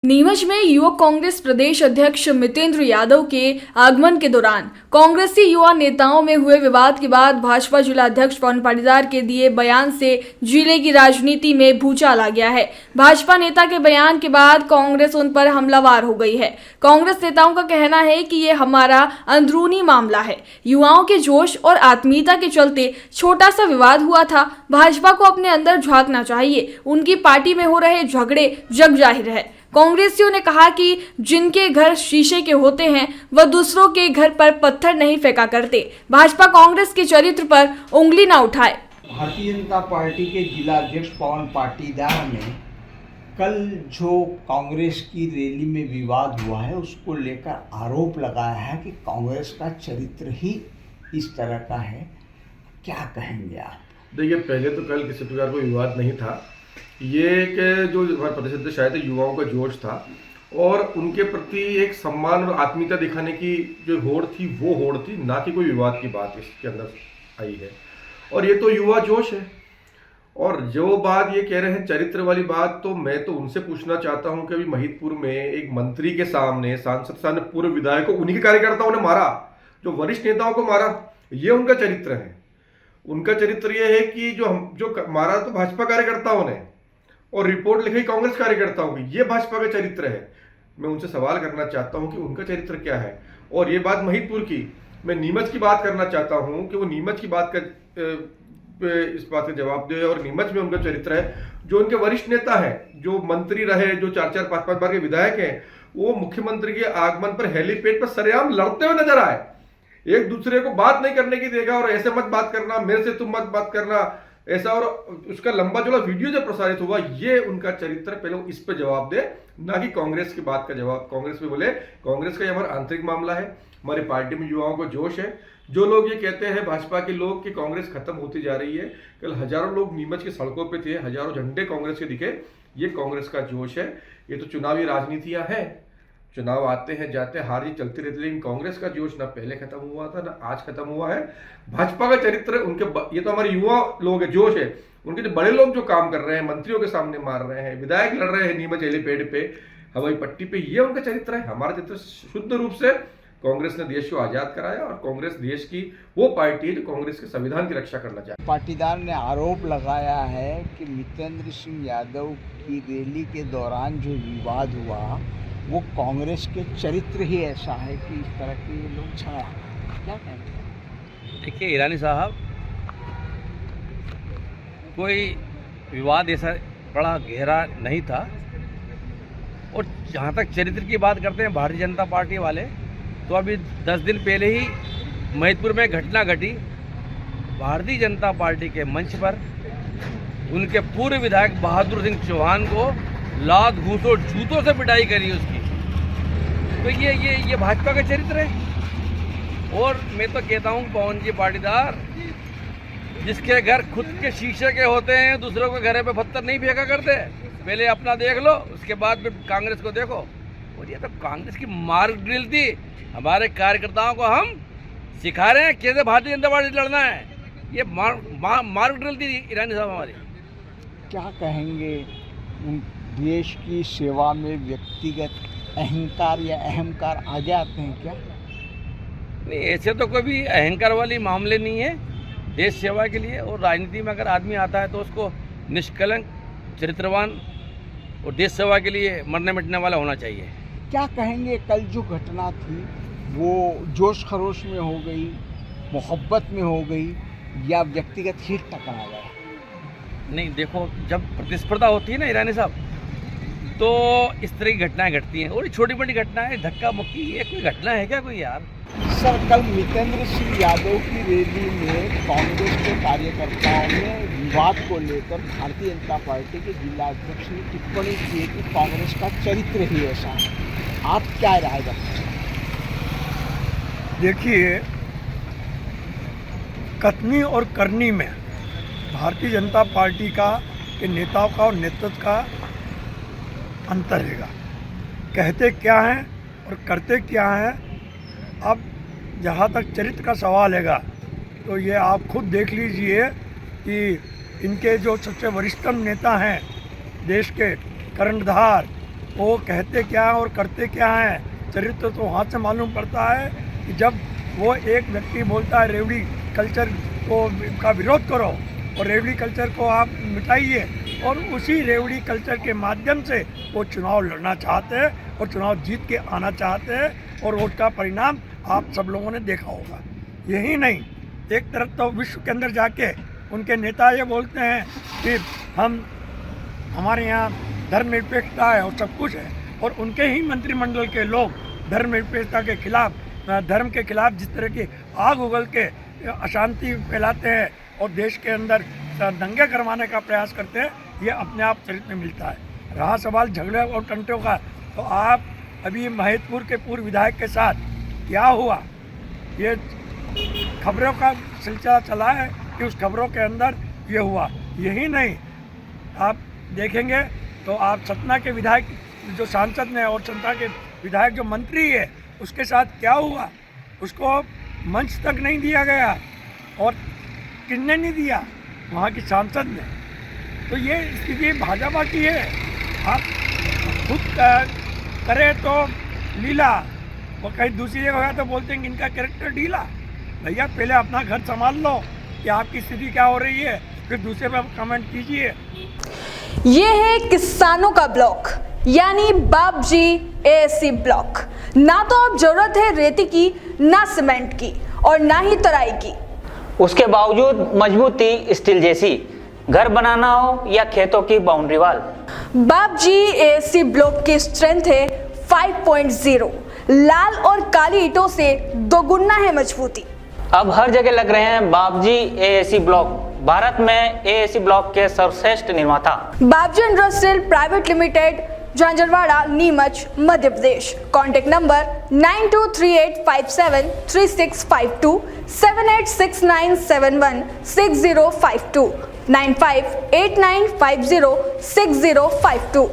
नीमच में युवक कांग्रेस प्रदेश अध्यक्ष मितेंद्र यादव के आगमन के दौरान कांग्रेसी युवा नेताओं में हुए विवाद के बाद भाजपा जिला अध्यक्ष पवन पाटीदार के दिए बयान से जिले की राजनीति में भूचाल आ गया है। भाजपा नेता के बयान के बाद कांग्रेस उन पर हमलावर हो गई है। कांग्रेस नेताओं का कहना है कि ये हमारा अंदरूनी मामला है। युवाओं के जोश और आत्मीयता के चलते छोटा सा विवाद हुआ था। भाजपा को अपने अंदर झांकना चाहिए। उनकी पार्टी में हो रहे झगड़े जग जाहिर है। कांग्रेसियों ने कहा कि जिनके घर शीशे के होते हैं वह दूसरों के घर पर पत्थर नहीं फेंका करते। भाजपा कांग्रेस के चरित्र पर उंगली ना उठाए। भारतीय जनता पार्टी के जिला अध्यक्ष पवन पाटीदार ने कल जो कांग्रेस की रैली में विवाद हुआ है उसको लेकर आरोप लगाया है कि कांग्रेस का चरित्र ही इस तरह का है। क्या कहेंगे आप? देखिए, पहले तो कल किसी प्रकार कोई विवाद नहीं था। ये एक जो हमारे प्रदेश अध्यक्ष आए थे, युवाओं का जोश था और उनके प्रति एक सम्मान और आत्मीयता दिखाने की जो होड़ थी वो होड़ थी, ना कि कोई विवाद की बात इसके अंदर आई है। और ये तो युवा जोश है। और जो बात ये कह रहे हैं चरित्र वाली बात, तो मैं तो उनसे पूछना चाहता हूं कि अभी महिदपुर में एक मंत्री के सामने, सांसद सामने पूर्व विधायक को उन्हीं के कार्यकर्ताओं ने मारा, जो वरिष्ठ नेताओं को मारा, ये उनका चरित्र है। उनका चरित्र ये है कि जो मारा तो भाजपा कार्यकर्ताओं ने और रिपोर्ट लिखी कांग्रेस कार्यकर्ताओं की, ये भाजपा का चरित्र है। मैं उनसे सवाल करना चाहता हूं कि उनका चरित्र क्या है। और ये बात महिदपुर की, मैं नीमच की बात करना चाहता हूं कि वो नीमच की बात का इस बात का जवाब दे। और नीमच में उनका चरित्र है, जो उनके वरिष्ठ नेता हैं, जो मंत्री रहे, जो 4-4, 5-5 बार के विधायक हैं, वो मुख्यमंत्री के आगमन पर हेलीपैड पर सरेआम लड़ते हुए नजर आए। एक दूसरे को बात नहीं करने की देगा और ऐसे मत बात करना, मेरे से तुम मत बात करना, ऐसा। और उसका लंबा चौड़ा वीडियो जो प्रसारित हुआ, ये उनका चरित्र। पहले वो इस पे जवाब दे, ना कि कांग्रेस की बात का जवाब। कांग्रेस पे बोले कांग्रेस का ये हमारा आंतरिक मामला है, हमारी पार्टी में युवाओं को जोश है। जो लोग ये कहते हैं भाजपा के लोग कि कांग्रेस खत्म होती जा रही है, कल हजारों लोग नीमच की सड़कों पे थे, हजारों झंडे कांग्रेस के दिखे, ये कांग्रेस का जोश है। ये तो चुनावी राजनीतियां हैं, चुनाव आते हैं जाते हैं, हार जीत चलती रहती है, लेकिन कांग्रेस का जोश ना पहले खत्म हुआ था ना आज खत्म हुआ है। भाजपा का चरित्र उनके, ये तो हमारे युवा लोग है, जोश है। उनके जो बड़े लोग जो काम कर रहे हैं, मंत्रियों के सामने मार रहे हैं, विधायक लड़ रहे हैं नीमच हेलीपैड पे, हवाई पट्टी पे, ये उनका चरित्र है। हमारा चरित्र शुद्ध रूप से कांग्रेस ने देश को आजाद कराया और कांग्रेस देश की वो पार्टी है जो कांग्रेस के संविधान की रक्षा करना चाहती है। पाटीदार ने आरोप लगाया है कि मितेंद्र सिंह यादव की रैली के दौरान जो विवाद हुआ वो कांग्रेस के चरित्र ही ऐसा है कि इस तरह के लोग छाया। क्या कहेंगे? देखिए ईरानी साहब, कोई विवाद ऐसा बड़ा गहरा नहीं था। और जहाँ तक चरित्र की बात करते हैं भारतीय जनता पार्टी वाले, तो अभी 10 दिन पहले ही महिदपुर में घटना घटी। भारतीय जनता पार्टी के मंच पर उनके पूर्व विधायक बहादुर सिंह चौहान को लात घूंसों जूतों से पिटाई करी उसकी। तो ये भाजपा का चरित्र है। और मैं तो कहता हूँ पवन जी पाटीदार, जिसके घर खुद के शीशे के होते हैं, दूसरों के घर पे पत्थर नहीं फेंका करते। पहले अपना देख लो, उसके बाद फिर कांग्रेस को देखो। और ये तो कांग्रेस की मार्ग ड्रिल थी। हमारे कार्यकर्ताओं को हम सिखा रहे हैं कैसे भारतीय जनता पार्टी लड़ना है। ये मार्ग ड्रिल थी ईरानी साहब हमारी। क्या कहेंगे? उन देश की सेवा में व्यक्तिगत अहंकार या अहंकार आगे आते हैं क्या? नहीं, ऐसे तो कोई अहंकार वाली मामले नहीं है देश सेवा के लिए। और राजनीति में अगर आदमी आता है तो उसको निष्कलंक, चरित्रवान और देश सेवा के लिए मरने मिटने वाला होना चाहिए। क्या कहेंगे? कल जो घटना थी वो जोश खरोश में हो गई, मोहब्बत में हो गई, या व्यक्तिगत हित तक आ गया? नहीं, देखो, जब प्रतिस्पर्धा होती है ना ईरानी साहब, तो इस तरह की घटनाएं घटती हैं। और छोटी बड़ी घटनाएं, धक्का मुक्की, ये कोई घटना है क्या कोई यार? सर, कल मितेंद्र सिंह यादव की रैली में कांग्रेस के कार्यकर्ताओं ने विवाद को लेकर भारतीय जनता पार्टी के जिला अध्यक्ष ने टिप्पणी की कि कांग्रेस का चरित्र ही ऐसा है। आप क्या राय रखते हैं? देखिए, कथनी और करनी में भारतीय जनता पार्टी का के नेताओं का और नेतृत्व का अंतर रहेगा। कहते क्या हैं और करते क्या हैं। अब जहाँ तक चरित्र का सवाल हैगा, तो ये आप खुद देख लीजिए कि इनके जो सबसे वरिष्ठतम नेता हैं देश के, कर्णधार वो कहते क्या हैं और करते क्या हैं, चरित्र तो वहाँ से मालूम पड़ता है कि जब वो एक व्यक्ति बोलता है रेवड़ी कल्चर का विरोध करो और रेवड़ी कल्चर को आप मिटाइए, और उसी रेवड़ी कल्चर के माध्यम से वो चुनाव लड़ना चाहते हैं और चुनाव जीत के आना चाहते हैं, और उसका परिणाम आप सब लोगों ने देखा होगा। यही नहीं, एक तरफ तो विश्व के अंदर जाके उनके नेता ये बोलते हैं कि हमारे यहाँ धर्मनिरपेक्षता है और सब कुछ है, और उनके ही मंत्रिमंडल के लोग धर्मनिरपेक्षता के खिलाफ, धर्म के खिलाफ जिस तरह की आग उगल के अशांति फैलाते हैं और देश के अंदर दंगे करवाने का प्रयास करते हैं, ये अपने आप चरित्र में मिलता है। रहा सवाल झगड़े और टंटों का, तो आप अभी महेशपुर के पूर्व विधायक के साथ क्या हुआ, ये खबरों का सिलसिला चला है कि उस खबरों के अंदर ये हुआ। यही नहीं, आप देखेंगे तो आप सतना के विधायक जो सांसद ने और सतना के विधायक जो मंत्री है उसके साथ क्या हुआ, उसको मंच तक नहीं दिया गया, और किसने नहीं दिया, वहाँ की सांसद ने। तो ये स्थिति भाजपा की है। आप खुद करें तो लीला, वो कहीं दूसरी जगह गया तो बोलते हैं कि इनका कैरेक्टर ढीला। भैया पहले अपना घर संभाल लो कि आपकी स्थिति क्या हो रही है, फिर दूसरे पर कमेंट कीजिए। ये है किसानों का ब्लॉक, यानी बापजी एएससी ब्लॉक। ना तो अब जरूरत है रेती की, ना सीमेंट की, और ना ही तराई की। उसके बावजूद मजबूती स्टील जैसी, घर बनाना हो या खेतों की boundary wall. Bapji ASC block की स्ट्रेंथ है 5.0। लाल और काली ईंटों से दोगुना है मजबूती। अब हर जगह लग रहे हैं बापजी एएससी ब्लॉक, भारत में एएससी ब्लॉक के सर्वश्रेष्ठ निर्माता। Bapji industrial private limited, Jhanjharwada, Neemuch, Madhya Pradesh. Contact number 9238573652, 7869716052, 9589506052।